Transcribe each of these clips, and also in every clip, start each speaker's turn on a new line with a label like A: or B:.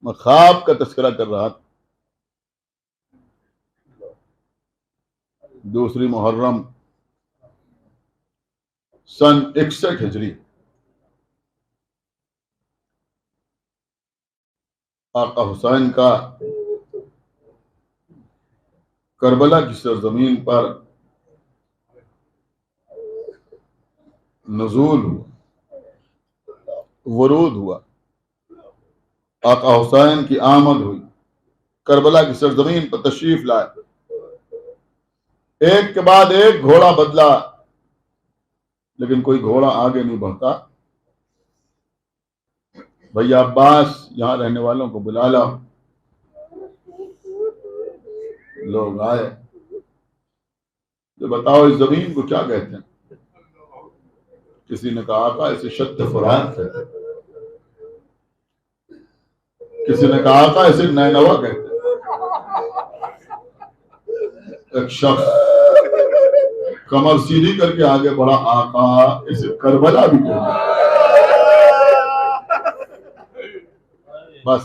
A: میں خواب کا تذکرہ کر رہا تھا. 2 محرم سن 61 ہجری. آقا حسین کا کربلا کی سرزمین پر نزول ہوا، ورود ہوا. آقا حسین کی آمد ہوئی، کربلا کی سرزمین پر تشریف لائے. ایک کے بعد ایک گھوڑا بدلا، لیکن کوئی گھوڑا آگے نہیں بڑھتا. بھیا عباس یہاں رہنے والوں کو بلا لا. لوگ آئے. جو بتاؤ اس زمین کو کیا کہتے ہیں؟ کسی نے کہا آقا اسے شط فرات کہتے ہیں، کسی نے کہا آقا اسے نینوا کہتے ہیں. ایک شخص کمر سیدھی کر کے آگے بڑھا، آقا اسے کربلا بھی کہتے ہیں. بس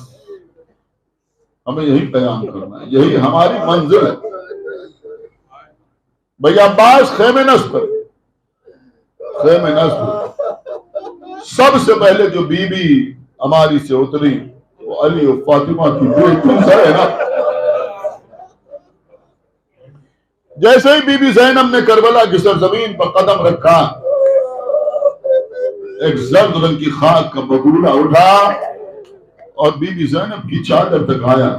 A: ہمیں یہی پیغام کرنا ہے، یہی ہماری منزل ہے. بھئی عباس خیمے نصب کر. خیمے نصب. سب سے پہلے جو بی بی ہماری سے اتری وہ علی و فاطمہ کی بیٹی زینب. جیسے ہی بی بی زینب نے کربلا کی سرزمین پر قدم رکھا، ایک زرد رنگ کی خاک کا بگولا اٹھا اور بی بی زینب کی چادر تک آیا.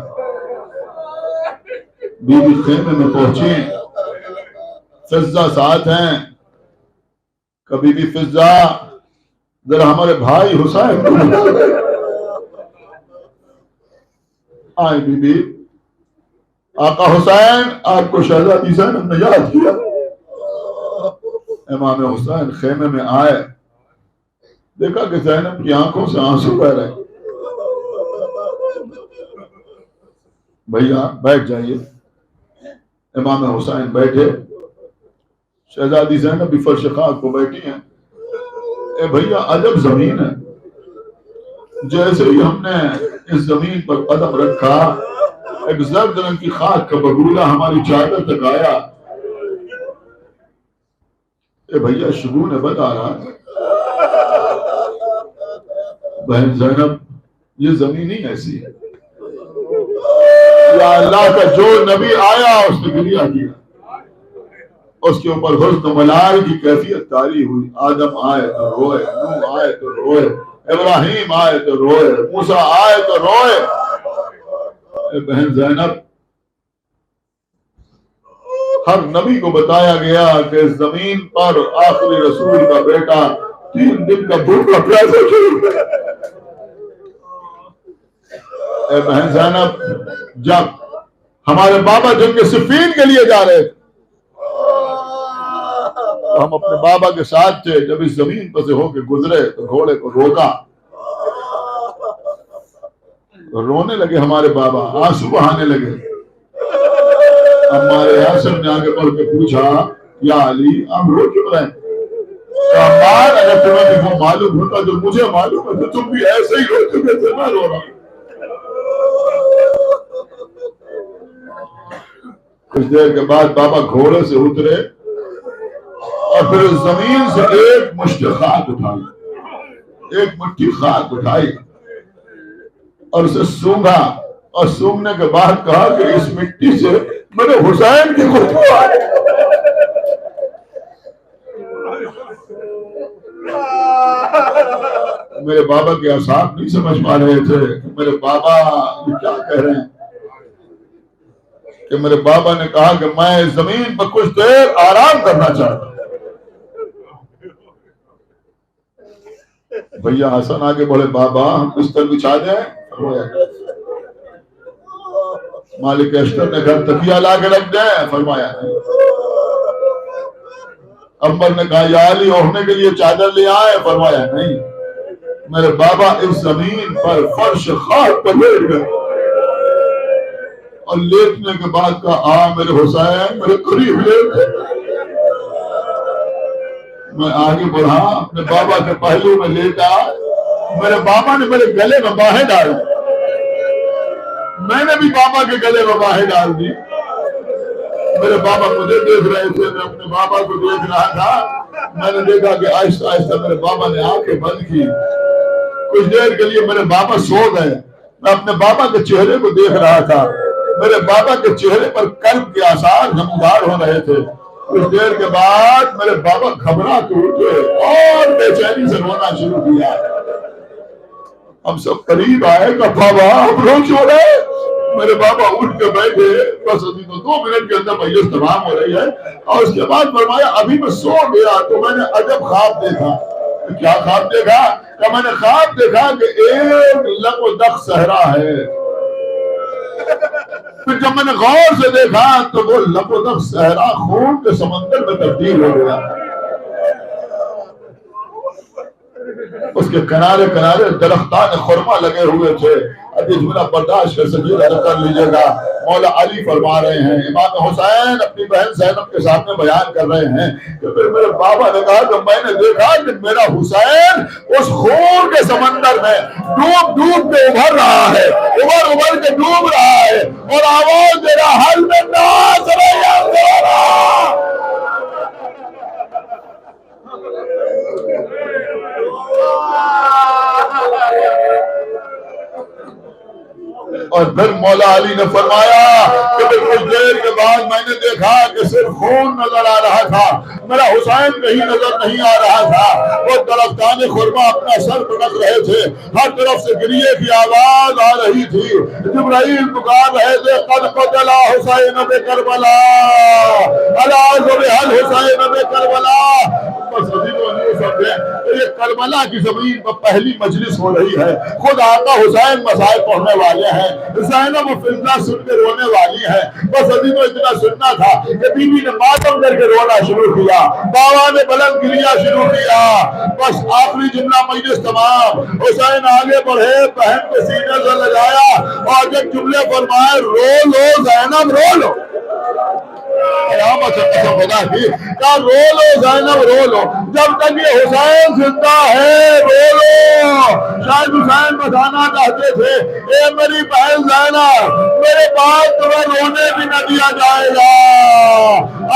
A: بی بی خیمے میں پہنچی. فضہ ساتھ ہیں. کبھی بھی فضہ ذرا ہمارے بھائی حسین آئے. بی بی آقا حسین آپ کو شہزادی زینب نے یاد کیا. امام حسین خیمے میں آئے، دیکھا کہ زینب کی آنکھوں سے آنسو بہ رہے. بھیا بیٹھ جائیے. امام حسین بیٹھے. شہزادی زینب بھی فرش خاک کو بیٹھی ہیں. اے بھیا عجب زمین ہے. جیسے ہی ہم نے اس زمین پر قدم رکھا، ایک زرد رنگ کی خاک کا بگولا ہماری چادر تک آیا. اے بھیا شگون بد آ رہا ہے. بہن زینب یہ زمین ہی ایسی ہے. یا اللہ کا جو نبی آیا اس نے گریا کیا، اس کے اوپر حسن و ملال کی کیفیت طاری ہوئی. آدم آئے تو روئے، نوح آئے تو روئے، ابراہیم آئے تو روئے، موسیٰ آئے تو روئے. اے بہن زینب ہر نبی کو بتایا گیا کہ اس زمین پر آخری رسول کا بیٹا 3 دن کا بھوکا پیاسا کیوں. اے بہن زینب جب ہمارے بابا جنگ صفین کے لیے جا رہے تھے، ہم اپنے بابا کے ساتھ تھے. جب اس زمین پر سے ہو کے گزرے تو گھوڑے کو روکا. رونے لگے ہمارے بابا، آنسو بہانے لگے. ہمارے یاسر نے آگے بڑھ کے پوچھا یا علی آپ رو کیوں رہے ہیں؟ عمار اگر تمہیں بھی وہ معلوم ہوتا جو مجھے معلوم ہے تو تم بھی ایسے ہی رو چکے تھے. میں رو رہا ہوں. کچھ دیر کے بعد بابا گھوڑے سے اترے اور پھر اس زمین سے ایک مشت خاک اٹھائی، ایک مٹھی خاک اٹھائی اور اسے سونگا. اور سونگنے کے بعد کہا کہ اس مٹی سے میرے حسین کی خوشبو آئے. میرے بابا کے اعصاب نہیں سمجھ پا رہے تھے کہ میرے بابا یہ کیا کہہ رہے ہیں. کہ میرے بابا نے کہا کہ میں اس زمین پر کچھ دیر آرام کرنا چاہتا ہوں. بھیا حسن آگے بڑھے، بابا ہم بستر بچھا دیں. مالک اشتر نے گھر تکیہ لا کے رکھ دیں. فرمایا نہیں. عمر نے کہا یا علی اوڑھنے کے لیے چادر لے آئے. فرمایا نہیں. میرے بابا اس زمین پر فرش خاک پر لیٹ گئے اور لیٹنے کے بعد کہا آ میرے حسین میرے قریب لیٹ. میں آگے بڑھا، اپنے بابا کے پہلو میں لیٹا. میرے بابا نے میرے گلے میں باہیں ڈالی. میں نے بھی بابا کے گلے میں باہیں ڈال دی. میرے بابا مجھے دیکھ رہے تھے, میں اپنے بابا کو دیکھ رہا تھا. میں نے دیکھا کہ آہستہ آہستہ میرے بابا نے آنکھیں بند کی. کچھ دیر کے لیے میرے بابا سو گئے. میں اپنے بابا کے چہرے کو دیکھ رہا تھا. میرے بابا کے چہرے پر قلب کے آثار نمودار ہو رہے تھے. کچھ دیر کے بعد میرے بابا گھبرا کے اٹھے اور بے چینی سے رونا شروع کیا. ہم سب قریب آئے کہ بابا ہم رو کیوں رہے. میرے بابا اٹھ کے بیٹھے. بس ابھی تو 2 منٹ کے اندر مجلس تمام ہو رہی ہے. اور اس کے بعد فرمایا ابھی میں سو گیا تو میں نے عجب خواب دیکھا. کیا خواب دیکھا؟ کہ میں نے خواب دیکھا کہ ایک لق و دق صحرا ہے. پھر جب میں نے غور سے دیکھا تو وہ لق و دق صحرا خون کے سمندر میں تبدیل ہو گیا. اس کے کنارے کنارے درختان خرما لگے ہوئے تھے. ابھی جملہ برداشت کر سکیے کر لیجیے گا. مولا علی فرما رہے ہیں, امام حسین اپنی بہن زینب کے سامنے بیان کر رہے ہیں کہ پھر میرے بابا نے کہا کہ میں نے دیکھا کہ میرا حسین اس خون کے سمندر میں ڈوب ڈوب کے ابھر رہا ہے, ابھر کے ڈوب رہا ہے, اور آواز دے رہا حل میں ناز اور پھر مولا علی نے فرمایا کہ کچھ دیر کے بعد میں نے دیکھا کہ صرف خون نظر آ رہا تھا, میرا حسین کہیں نظر نہیں آ رہا تھا. وہ درختان خرما اپنا سر پٹک رہے تھے, ہر طرف سے گریے کی آواز آ رہی تھی. جبرائیل پکار رہے تھے قد قتل حسین بکربلا الا ذبح الحسین بکربلا. بس ابھی تو نہیں سمجھے یہ کربلا کی زمین پر پہلی مجلس ہو رہی ہے. خود آقا حسین مسائل پڑھنے والے ہیں, زینب فضلہ سن کے رونے والی ہے. بس ابھی تو اتنا سننا تھا کہ بی بی نے ماتم کر کے رونا شروع کیا, بابا نے بلند گریا شروع کیا. بس آخری جملہ مجلس تمام. حسین آگے بڑھے, بہن کو سینے سے لگایا اور جب جملے فرمائے رو لو زینب رو لو, خدا کی کہا رو لو زینب رو لو, جب تک یہ حسین زندہ ہے رو لو. شاید حسین بتانا چاہتے تھے اے میری بہن زینب میرے بعد تمہیں رونے بھی نہ دیا جائے گا.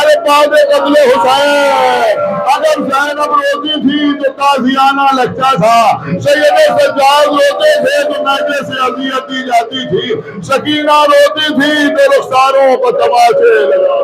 A: ارے بعد قتل حسین اگر زینب روتی تھی تو تازیانہ لگتا تھا, سید سجاد روتے تھے تو نیزے سے اذیت دی جاتی تھی, سکینہ روتی تھی تو رخساروں کو تماچے لگا.